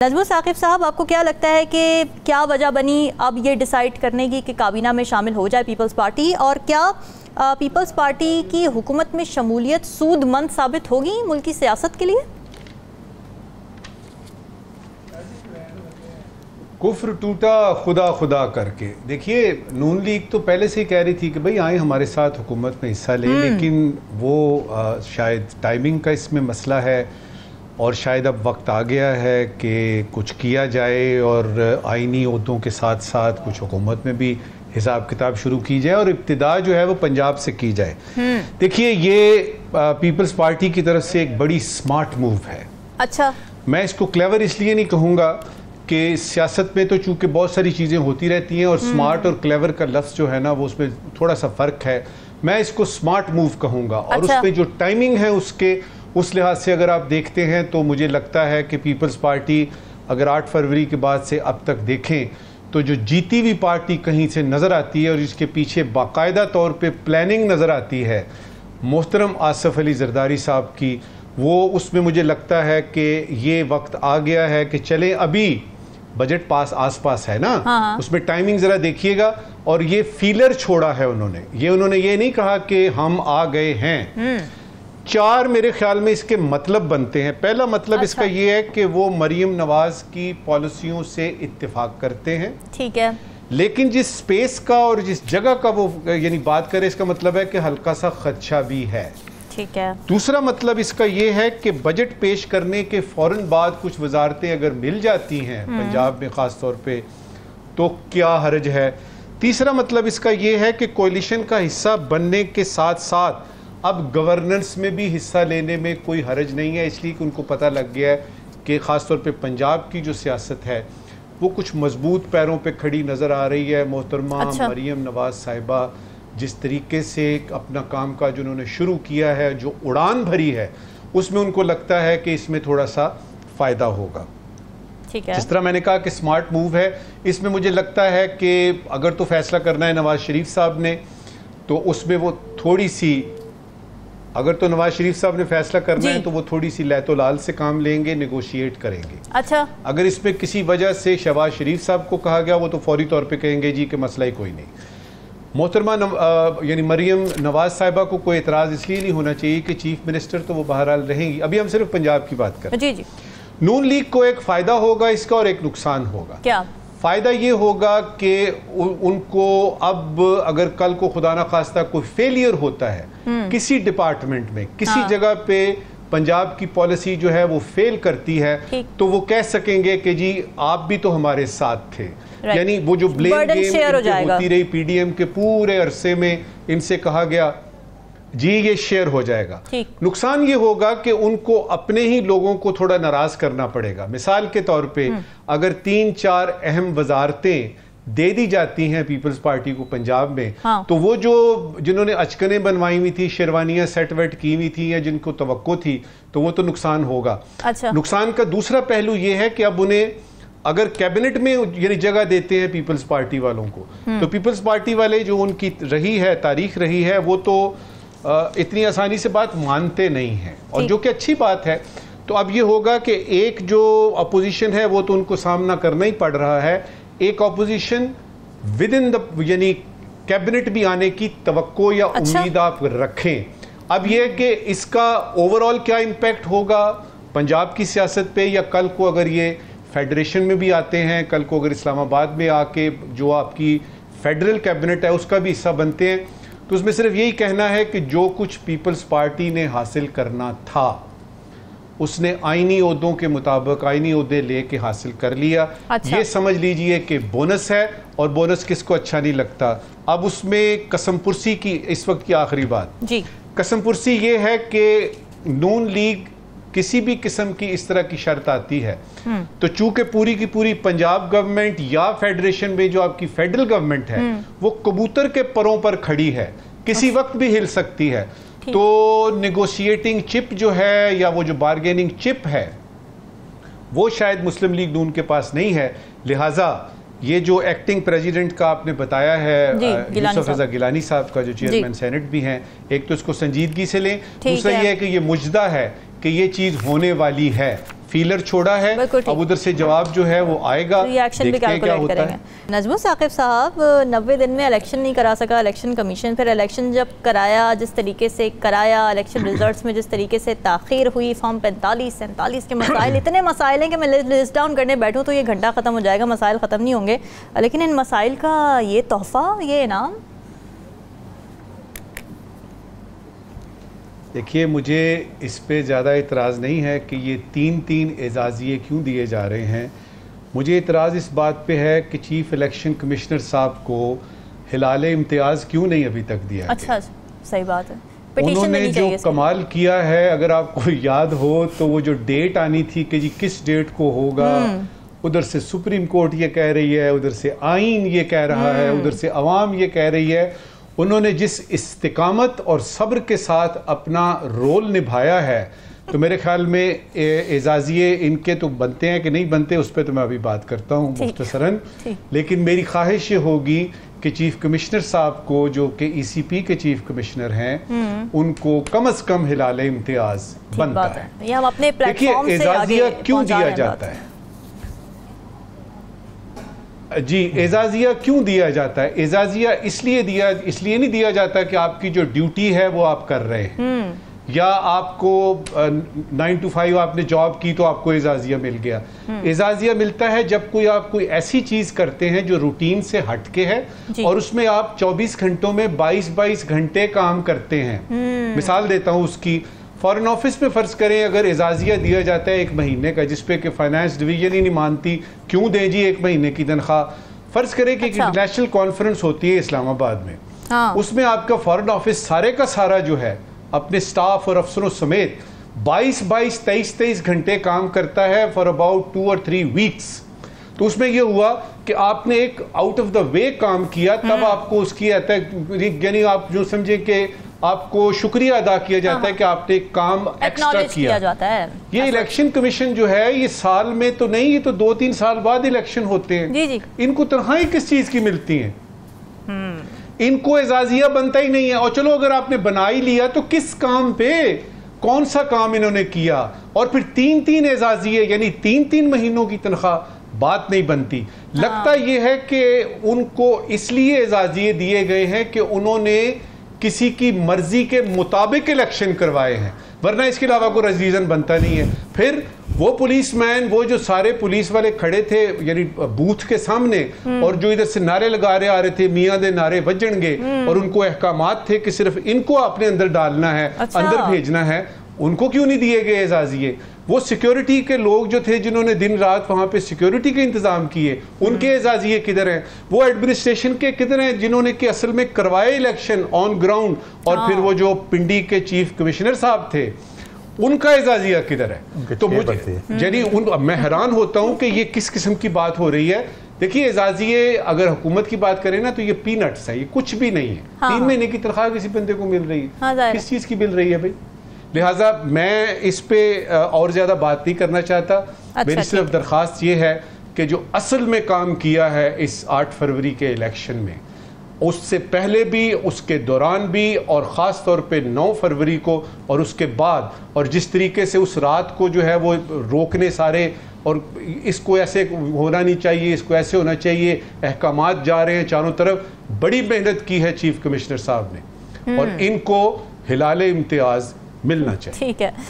नजमुल साकिब साहब, आपको क्या लगता है कि क्या वजह बनी अब ये डिसाइड करने की कि काबीना में शामिल हो जाए पीपल्स पार्टी, और क्या पीपल्स पार्टी की हुकूमत में शमूलियत सूदमंद साबित होगी मुल्की सियासत के लिए? कुफ्र टूटा खुदा खुदा करके। देखिए, नून लीग तो पहले से ही कह रही थी कि भाई आए हमारे साथ हुकूमत में हिस्सा लें, लेकिन वो शायद टाइमिंग का इसमें मसला है और शायद अब वक्त आ गया है कि कुछ किया जाए और आईनी ओहदों के साथ साथ कुछ हुकूमत में भी हिसाब किताब शुरू की जाए और इब्तिदा जो है वो पंजाब से की जाए। देखिए, ये पीपल्स पार्टी की तरफ से एक बड़ी स्मार्ट मूव है। अच्छा, मैं इसको क्लेवर इसलिए नहीं कहूँगा कि सियासत में तो चूँकि बहुत सारी चीज़ें होती रहती हैं और स्मार्ट और क्लेवर का लफ्ज़ जो है ना वो उसमें थोड़ा सा फ़र्क है। मैं इसको स्मार्ट मूव कहूँगा। और उसमें जो टाइमिंग है उसके उस लिहाज से अगर आप देखते हैं तो मुझे लगता है कि पीपल्स पार्टी अगर 8 फरवरी के बाद से अब तक देखें तो जो जीती हुई पार्टी कहीं से नज़र आती है और इसके पीछे बाकायदा तौर पे प्लानिंग नज़र आती है मोहतरम आसिफ अली जरदारी साहब की, वो उसमें मुझे लगता है कि ये वक्त आ गया है कि चले, अभी बजट पास आस पास है ना, उसमें टाइमिंग ज़रा देखिएगा। और ये फीलर छोड़ा है उन्होंने ये नहीं कहा कि हम आ गए हैं। 4 मेरे ख्याल में इसके मतलब बनते हैं। पहला मतलब इसका ये है कि वो मरीम नवाज की पॉलिसियों से इत्तेफाक करते हैं, ठीक है, लेकिन जिस स्पेस का और जिस जगह का वो यानी बात करें, इसका मतलब है कि हल्का सा खदशा भी है, ठीक है। दूसरा मतलब इसका ये है कि बजट पेश करने के फौरन बाद कुछ वजारतें अगर मिल जाती हैं पंजाब में खास तौर पे तो क्या हर्ज है। तीसरा मतलब इसका ये है कि कोalition का हिस्सा बनने के साथ साथ अब गवर्नेंस में भी हिस्सा लेने में कोई हरज नहीं है, इसलिए कि उनको पता लग गया है कि ख़ास तौर पे पंजाब की जो सियासत है वो कुछ मजबूत पैरों पे खड़ी नज़र आ रही है। मोहतरमा मरीम नवाज साहिबा जिस तरीके से अपना काम काज उन्होंने शुरू किया है, जो उड़ान भरी है, उसमें उनको लगता है कि इसमें थोड़ा सा फ़ायदा होगा, ठीक है। जिस तरह मैंने कहा कि स्मार्ट मूव है, इसमें मुझे लगता है कि अगर तो फैसला करना है नवाज शरीफ साहब ने तो उसमें वो थोड़ी सी, अगर तो नवाज शरीफ साहब ने फैसला करना है तो वो थोड़ी सी लैतो लाल से काम लेंगे, नेगोशिएट करेंगे। अच्छा, अगर इसमें किसी वजह से शहबाज शरीफ साहब को कहा गया वो तो फौरी तौर पे कहेंगे जी कि मसला ही कोई नहीं। मोहतरमा यानी मरीम नवाज साहिबा को कोई एतराज़ इसलिए नहीं होना चाहिए कि चीफ मिनिस्टर तो वो बहरहाल रहेंगी। अभी हम सिर्फ पंजाब की बात करें। जी। नून लीग को एक फ़ायदा होगा इसका और एक नुकसान होगा। क्या फ़ायदा? ये होगा कि उनको अब अगर कल को खुदा ना खास्ता कोई फेलियर होता है किसी डिपार्टमेंट में, किसी जगह पे पंजाब की पॉलिसी जो है वो फेल करती है, तो वो कह सकेंगे कि जी आप भी तो हमारे साथ थे। यानी वो जो ब्लेम गेम होती रही पीडीएम के पूरे अरसे में, इनसे कहा गया जी ये शेयर हो जाएगा। नुकसान ये होगा कि उनको अपने ही लोगों को थोड़ा नाराज करना पड़ेगा। मिसाल के तौर पे अगर 3-4 अहम वजारतें दे दी जाती हैं पीपल्स पार्टी को पंजाब में, तो वो जो जिन्होंने अचकनें बनवाई हुई थी, शेरवानियां सेट वेट की हुई थी या जिनको तवक्को थी, तो वो तो नुकसान होगा। अच्छा। नुकसान का दूसरा पहलू ये है कि अब उन्हें अगर कैबिनेट में यानी जगह देते हैं पीपल्स पार्टी वालों को, तो पीपल्स पार्टी वाले जो उनकी रही है तारीख रही है वो तो इतनी आसानी से बात मानते नहीं हैं, और जो कि अच्छी बात है। तो अब ये होगा कि एक जो अपोजिशन है वो तो उनको सामना करना ही पड़ रहा है, एक अपोजिशन विद इन द यानी कैबिनेट भी आने की तवक्को या उम्मीद आप रखें। अब ये कि इसका ओवरऑल क्या इम्पैक्ट होगा पंजाब की सियासत पे, या कल को अगर ये फेडरेशन में भी आते हैं, कल को अगर इस्लामाबाद में आके जो आपकी फेडरल कैबिनेट है उसका भी हिस्सा बनते हैं, तो उसमें सिर्फ यही कहना है कि जो कुछ पीपल्स पार्टी ने हासिल करना था उसने आईनी ओहदों के मुताबिक आईनी ओहदे लेके हासिल कर लिया। अच्छा। ये समझ लीजिए कि बोनस है, और बोनस किसको अच्छा नहीं लगता। अब उसमें कसम पुरसी की इस वक्त की आखिरी बात जी, कसम पुरसी ये है कि नून लीग किसी भी किस्म की इस तरह की शर्त आती है तो चूंकि पूरी की पूरी पंजाब गवर्नमेंट या फेडरेशन में जो आपकी फेडरल गवर्नमेंट है वो कबूतर के परों पर खड़ी है, किसी वक्त भी हिल सकती है, तो नेगोशिएटिंग चिप जो है या वो जो बार्गेनिंग चिप है वो शायद मुस्लिम लीग नून के पास नहीं है। लिहाजा ये जो एक्टिंग प्रेसिडेंट का आपने बताया है यूसुफ रजा गिलानी साहब का, जो चेयरमैन सेनेट भी हैं, एक तो इसको संजीदगी से लें, दूसरा ये है कि ये मुजदा है कि ये चीज़ होने वाली है। فیلر چھوڑا ہے, اب ادھر سے جواب جو ہے وہ آئے گا, دیکھتے ہیں کیا ہوتا ہے. نجم ثاقب صاحب 90 دن میں الیکشن نہیں کرا سکا الیکشن کمیشن, پھر الیکشن جب کرایا جس طریقے سے کرایا, الیکشن ریزلٹس میں جس طریقے سے تاخیر ہوئی, فارم 45 47 کے مسائل, اتنے مسائل ہیں کہ میں لسٹ ڈاؤن کرنے بیٹھوں تو یہ گھنٹہ ختم ہو جائے گا, مسائل ختم نہیں ہوں گے, لیکن ان مسائل کا یہ تحفہ, یہ انعام. دیکھیے مجھے اس پہ زیادہ اعتراض نہیں ہے کہ یہ 3 اعزازیے کیوں دیے جا رہے ہیں. مجھے اعتراض اس بات پہ ہے کہ چیف الیکشن کمشنر صاحب کو ہلال امتیاز کیوں نہیں ابھی تک دیا. اچھا صحیح بات ہے. انہوں نے جو کمال کیا ہے, اگر آپ کو یاد ہو تو وہ جو ڈیٹ آنی تھی کہ جی کس ڈیٹ کو ہوگا, ادھر سے سپریم کورٹ یہ کہہ رہی ہے, ادھر سے آئین یہ کہہ رہا ہے, ادھر سے عوام یہ کہہ رہی ہے. انہوں نے جس استقامت اور صبر کے ساتھ اپنا رول نبھایا ہے, تو میرے خیال میں اعزازیے ان کے تو بنتے ہیں کہ نہیں بنتے, اس پہ تو میں ابھی بات کرتا ہوں مختصراً. لیکن میری خواہش یہ ہوگی کہ چیف کمشنر صاحب کو, جو کہ ای سی پی کے چیف کمشنر ہیں, ان کو کم از کم ہلال امتیاز بنتا ہے. دیکھیے اعزازیہ کیوں دیا جاتا ہے, جی اعزازیہ کیوں دیا جاتا ہے؟ اعزازیہ اس لیے نہیں دیا جاتا کہ آپ کی جو ڈیوٹی ہے وہ آپ کر رہے ہیں, یا آپ کو 9 to 5 آپ نے جاب کی تو آپ کو اعزازیہ مل گیا. اعزازیہ ملتا ہے جب آپ کوئی ایسی چیز کرتے ہیں جو روٹین سے ہٹ کے ہے, اور اس میں آپ 24 گھنٹوں میں 22 گھنٹے کام کرتے ہیں. مثال دیتا ہوں اس کی. فارن آفس میں فرض کریں اگر اعزازیہ دیا جاتا ہے 1 مہینے کا, جس پہ کہ فائنانس ڈویژن ہی نہیں مانتی کیوں دیں جی 1 مہینے کی تنخواہ. فرض کریں کہ انٹرنیشنل کانفرنس ہوتی ہے اسلام آباد میں, اس میں آپ کا فارن آفس سارے کا سارا جو ہے اپنے سٹاف اور افسروں سمیت 23 گھنٹے کام کرتا ہے فار اباؤٹ 2 or 3 weeks. تو اس میں یہ ہوا کہ آپ نے ایک آؤٹ آف دا وے کام کیا, تب آپ کو اس کی یعنی آپ جو سمجھیں کہ آپ کو شکریہ ادا کیا جاتا ہے کہ آپ نے ایک کام ایکسٹرا کیا. یہ الیکشن کمیشن جو ہے یہ سال میں تو نہیں, یہ تو 2-3 سال بعد الیکشن ہوتے ہیں. ان کو تنخواہیں کس چیز کی ملتی ہیں؟ ان کو اعزازیہ بنتا ہی نہیں ہے. اور چلو اگر آپ نے بنا ہی لیا تو کس کام پہ, کون سا کام انہوں نے کیا؟ اور پھر 3 اعزازیے یعنی 3 مہینوں کی تنخواہ, بات نہیں بنتی. لگتا یہ ہے کہ ان کو اس لیے اعزازیے دیے گئے ہیں کہ انہوں نے کسی کی مرضی کے مطابق الیکشن کروائے ہیں, ورنہ اس کے علاوہ کوئی ریزن بنتا نہیں ہے. پھر وہ پولیس مین, وہ جو سارے پولیس والے کھڑے تھے یعنی بوتھ کے سامنے, اور جو ادھر سے نعرے لگا رہے آ رہے تھے میاں دے نعرے بجن گے, اور ان کو احکامات تھے کہ صرف ان کو اپنے اندر ڈالنا ہے, اندر بھیجنا ہے, ان کو کیوں نہیں دیے گئے اعزازیے؟ وہ سیکیورٹی کے لوگ جو تھے جنہوں نے دن رات وہاں پہ سیکیورٹی کے انتظام کیے, ان کے اعزازیے کدھر ہیں؟ وہ ایڈمنسٹریشن کے کدھر ہیں جنہوں نے کہ اصل میں کروائے الیکشن آن گراؤنڈ؟ اور پھر وہ جو پنڈی کے چیف کمشنر صاحب تھے, ان کا اعزازیہ کدھر ہے؟ تو مجھے یعنی میں حیران ہوتا ہوں کہ یہ کس قسم کی بات ہو رہی ہے. دیکھیے اعزازیے اگر حکومت کی بات کریں نا تو یہ پی نٹس ہے, یہ کچھ بھی نہیں ہے. 3 مہینے کی تنخواہ کسی بندے کو مل رہی ہے, کس چیز کی مل رہی ہے بھائی؟ لہٰذا میں اس پہ اور زیادہ بات نہیں کرنا چاہتا. میری صرف درخواست یہ ہے کہ جو اصل میں کام کیا ہے اس 8 فروری کے الیکشن میں, اس سے پہلے بھی, اس کے دوران بھی, اور خاص طور پہ 9 فروری کو اور اس کے بعد, اور جس طریقے سے اس رات کو جو ہے وہ روکنے سارے, اور اس کو ایسے ہونا نہیں چاہیے, اس کو ایسے ہونا چاہیے, احکامات جا رہے ہیں چاروں طرف, بڑی محنت کی ہے چیف کمشنر صاحب نے, اور ان کو ہلال امتیاز ملنا چاہیے. ٹھیک ہے.